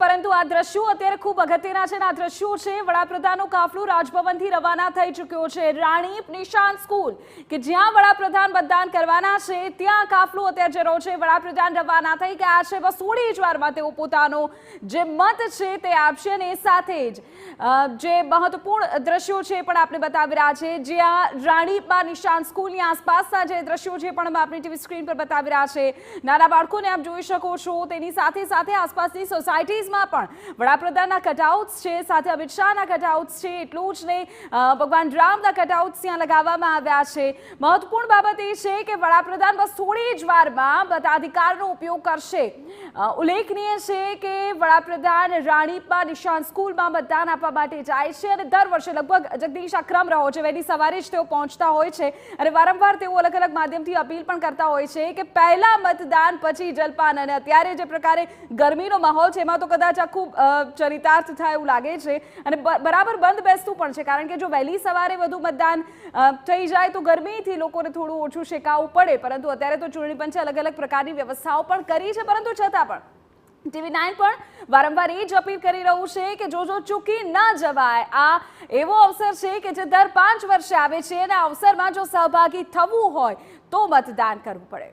પરંતુ આ દ્રશ્યો અત્યારે ખૂબ અગત્યના છે. આ દ્રશ્યો છે વડાપ્રધાનનો કાફલો રાજભવનથી રવાના થઈ ચૂક્યો છે. રાણીપ નિશાન સ્કૂલ કે જ્યાં વડાપ્રધાન મતદાન કરવાના છે ત્યાં કાફલો અત્યારે જઈ રહ્યો છે. વડાપ્રધાન રવાના થઈ ગયા છે. બસ થોડી જ વારમાં તેઓ પોતાનો જે મત છે તે આપશે અને સાથે જ જે મહત્વપૂર્ણ દ્રશ્યો છે પણ આપણે બતાવી રહ્યા છે. જ્યાં રાણીપમાં નિશાન સ્કૂલની આસપાસના જે દ્રશ્યો છે પણ આપણી ટીવી સ્ક્રીન પર બતાવી રહ્યા છે. નાના બાળકોને આપ જોઈ શકો છો. તેની સાથે સાથે આસપાસની સોસાયટીઝમાં પણ વડાપ્રધાનના કટઆઉટ્સ છે, સાથે અમિત શાહના કટઆઉટ્સ છે. એટલું જ નહીં, ભગવાન રામના કટઆઉટ્સ ત્યાં લગાવવામાં આવ્યા છે. મહત્વપૂર્ણ બાબત એ છે કે વડાપ્રધાન બસ થોડી જ વારમાં મતાધિકારનો ઉપયોગ કરશે. ઉલ્લેખનીય છે કે વડાપ્રધાન રાણીપમાં નિશાન સ્કૂલમાં મતદાન આપવા માટે જાય છે અને દર વર્ષે લગભગ જગદીશ આ ક્રમ રહ્યો છે. વહેલી સવારે જ તેઓ પહોંચતા હોય છે અને વારંવાર તેઓ અલગ અલગ માધ્યમથી અપીલ પણ કરતા હોય છે કે પહેલા મતદાન પછી જલપાન. અને અત્યારે જે પ્રકારે ગરમીનો માહોલ છે એમાં તો કદાચ આ ખૂબ ચરિતાર્થ થાય એવું લાગે છે અને બરાબર બંધ બેસતું પણ છે. કારણ કે જો વહેલી સવારે વધુ મતદાન થઈ જાય તો ગરમીથી લોકોને થોડું ઓછું શેકાવવું પડે. પરંતુ અત્યારે તો ચૂંટણી પંચે અલગ અલગ પ્રકારની વ્યવસ્થાઓ પણ કરી છે. પરંતુ છતાં પણ TV9 પણ વારંવાર એ જ અપીલ કરી રહ્યું છે કે જો ચૂકી ન જવાય. આ એવો અવસર છે કે જે દર 5 વર્ષે આવે છે અને આ અવસરમાં જો સહભાગી થવું હોય તો મતદાન કરવું પડે.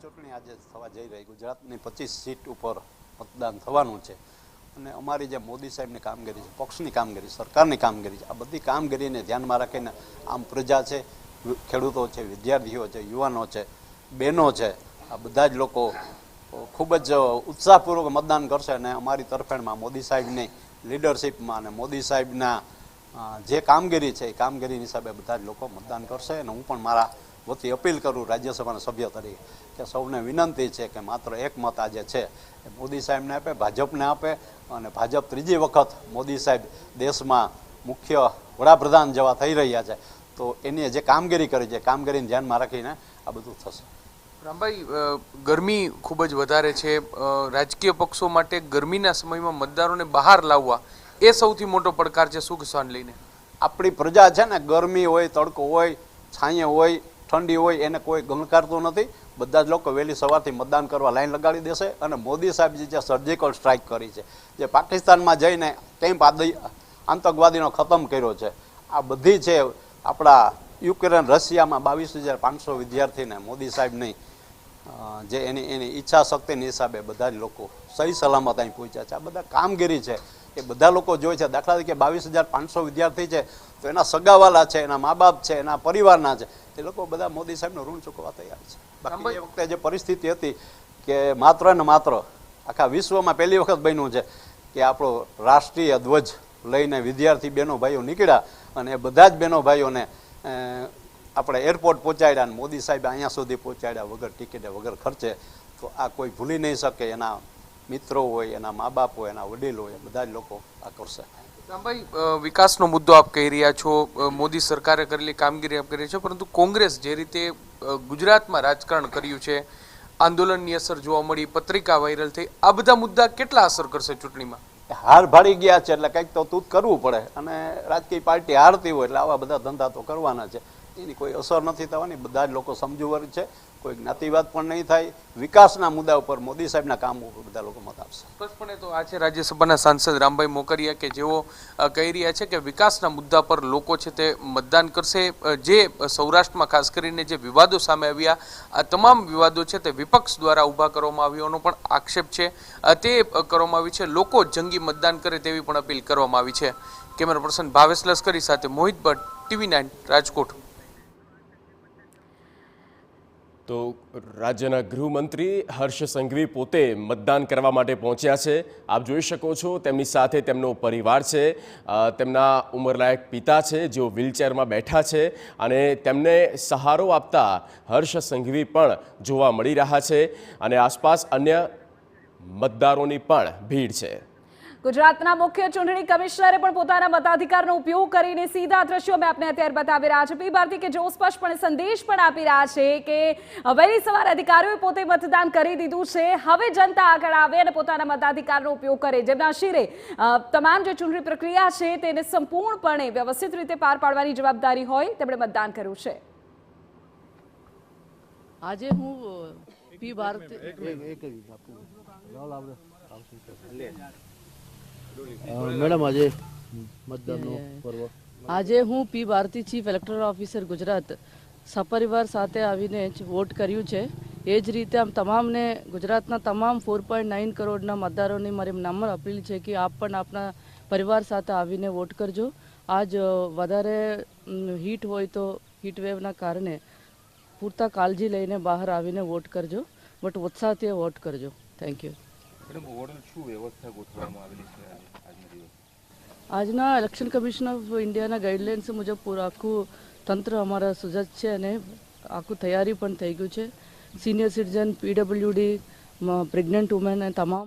ચૂંટણી આજે થવા જઈ રહી. ગુજરાતની 25 સીટ ઉપર મતદાન થવાનું છે અને અમારી જે મોદી સાહેબની કામગીરી છે, પક્ષની કામગીરી, સરકારની કામગીરી છે, આ બધી કામગીરીને ધ્યાનમાં રાખીને આમ પ્રજા છે, ખેડૂતો છે, વિદ્યાર્થીઓ છે, યુવાનો છે, બહેનો છે, આ બધા જ લોકો ખૂબ જ ઉત્સાહપૂર્વક મતદાન કરશે અને અમારી તરફેણમાં મોદી સાહેબની લીડરશીપમાં અને મોદી સાહેબના જે કામગીરી છે એ કામગીરીની હિસાબે બધા જ લોકો મતદાન કરશે. અને હું પણ મારા વતી અપીલ કરું રાજ્યસભાના સભ્ય તરીકે કે સૌને વિનંતી છે કે માત્ર એક મત આજે છે એ મોદી સાહેબને આપે, ભાજપને આપે અને ભાજપ ત્રીજી વખત મોદી સાહેબ દેશમાં મુખ્ય વડાપ્રધાન જેવા થઈ રહ્યા છે તો એની જે કામગીરી કરી છે કામગીરીને ધ્યાનમાં રાખીને આ બધું થશે. રામભાઈ, ગરમી ખૂબ જ વધારે છે. રાજકીય પક્ષો માટે ગરમીના સમયમાં મતદારોને બહાર લાવવા એ સૌથી મોટો પડકાર છે. શું કિસ્સાને લઈને આપણી પ્રજા છે ને, ગરમી હોય, તડકો હોય, છાંયે હોય, ઠંડી હોય, એને કોઈ ગણકારતું નથી. બધા જ લોકો વહેલી સવારથી મતદાન કરવા લાઈન લગાડી દેશે. અને મોદી સાહેબ જે સર્જિકલ સ્ટ્રાઇક કરી છે, જે પાકિસ્તાનમાં જઈને કેમ્પ આતંકવાદીનો ખતમ કર્યો છે, આ બધી છે આપણા યુક્રેન રશિયામાં 22,500 વિદ્યાર્થીને મોદી સાહેબની જે એની ઈચ્છા શક્તિની હિસાબે બધા જ લોકો સહી સલામત અહીં પહોંચ્યા છે. આ બધા કામગીરી છે એ બધા લોકો જોઈ છે. દાખલા તરીકે 22,500 વિદ્યાર્થી છે તો એના સગાવાલા છે, એના મા બાપ છે, એના પરિવારના છે, એ લોકો બધા મોદી સાહેબનું ઋણ ચૂકવવા તૈયાર છે. બાકી એ વખતે જે પરિસ્થિતિ હતી કે માત્ર ને માત્ર આખા વિશ્વમાં પહેલી વખત બન્યું છે કે આપણો રાષ્ટ્રીય ધ્વજ લઈને વિદ્યાર્થી બહેનો ભાઈઓ નીકળ્યા અને એ બધા જ બહેનો ભાઈઓને આપણે એરપોર્ટ પહોંચાડ્યા અને મોદી સાહેબ અહીંયા સુધી પહોંચાડ્યા વગર ટિકિટે, વગર ખર્ચે. તો આ કોઈ ભૂલી નહીં શકે. એના મિત્રો હોય, એના મા બાપ હોય, એના વડીલ હોય, બધા જ લોકો આ કરશે. રામભાઈ, વિકાસનો મુદ્દો આપ કહી રહ્યા છો, મોદી સરકારે કરેલી કામગીરી આપ કરી રહ્યા છો, પરંતુ કોંગ્રેસ જે રીતે ગુજરાતમાં રાજકારણ કર્યું છે, આંદોલનની અસર જોવા મળી, પત્રિકા વાયરલ થઈ, આ બધા મુદ્દા કેટલા અસર કરશે ચૂંટણીમાં? હાર ભાડી ગયા છે એટલે કંઈક તો તૂત કરવું પડે અને રાજકીય પાર્ટી હારતી હોય એટલે આવા બધા ધંધા તો કરવાના છે. એની કોઈ અસર નથી થવાની. બધા જ લોકો સમજુ વર્ગ છે. કોઈ જ્ઞાતિવાદ પણ નહીં થાય. વિકાસના મુદ્દા ઉપર, મોદી સાહેબના કામ ઉપર બધા લોકો મત આપશે. સ્પષ્ટપણે તો આ છે રાજ્યસભાના સાંસદ રામભાઈ મોકરિયા કે જેઓ કહી રહ્યા છે કે વિકાસના મુદ્દા પર લોકો છે તે મતદાન કરશે. જે સૌરાષ્ટ્રમાં ખાસ કરીને જે વિવાદો સામે આવ્યા, આ તમામ વિવાદો છે તે વિપક્ષ દ્વારા ઊભા કરવામાં આવ્યાનો પણ આક્ષેપ છે તે કરવામાં આવી છે. લોકો જંગી મતદાન કરે તેવી પણ અપીલ કરવામાં આવી છે. કેમેરા પર્સન ભાવેશ લશ્કરી સાથે મોહિત ભટ્ટ, TV9 રાજકોટ. તો રાજ્યના ગૃહમંત્રી હર્ષ સંઘવી પોતે મતદાન કરવા માટે પહોંચ્યા છે. આપ જોઈ શકો છો તેમની સાથે તેમનો પરિવાર છે. તેમના ઉંમરલાયક પિતા છે જેઓ વ્હીલચેરમાં બેઠા છે અને તેમને સહારો આપતા હર્ષ સંઘવી પણ જોવા મળી રહ્યા છે અને આસપાસ અન્ય મતદારોની પણ ભીડ છે. ગુજરાતના મુખ્ય ચૂંટણી કમિશનરે પણ પોતાના મતાધિકારનો ઉપયોગ કરીને સીધા દ્રશ્યો મેં આપને અત્યારે બતાવી રહ્યા છે. પી ભારતી કે જેઓ સ્પષ્ટપણે સંદેશ પણ આપી રહ્યા છે કે વહેલી સવારે અધિકારીઓએ પોતે મતદાન કરી દીધું છે. હવે જનતા આગળ આવે અને પોતાના મતાધિકારનો ઉપયોગ કરે. જેમના શિરે તમામ જે ચૂંટણી પ્રક્રિયા છે તેને સંપૂર્ણપણે વ્યવસ્થિત રીતે પાર પાડવાની જવાબદારી હોય તેમણે મતદાન કર્યું છે. આજે હું પી ભારતી મેડમ આજે મતદાનનો પર્વ આજે હું P Bharathi chief electoral officer Gujarat સપરિવાર સાથે આવીને જ વોટ કર્યું છે. એ જ રીતે આમ તમામને ગુજરાતના તમામ 4.9 કરોડના મતદારોની મારી નમ્ર અપીલ છે કે આપ પણ આપના પરિવાર સાથે આવીને વોટ કરજો. આજ વધારે હીટ હોય તો હીટ વેવના કારણે પૂરતા કાળજી લઈને બહાર આવીને વોટ કરજો, બટ ઉત્સાહથી વોટ કરજો. Thank you. આજના ઇલેક્શન કમિશન ઓફ ઇન્ડિયાના ગાઈડલાઇન્સ મુજબ પૂરું આખું તંત્ર અમારા સુસજ્જ છે અને આખું તૈયારી પણ થઈ ગયું છે. Senior citizen, PWD, pregnant women અને તમામ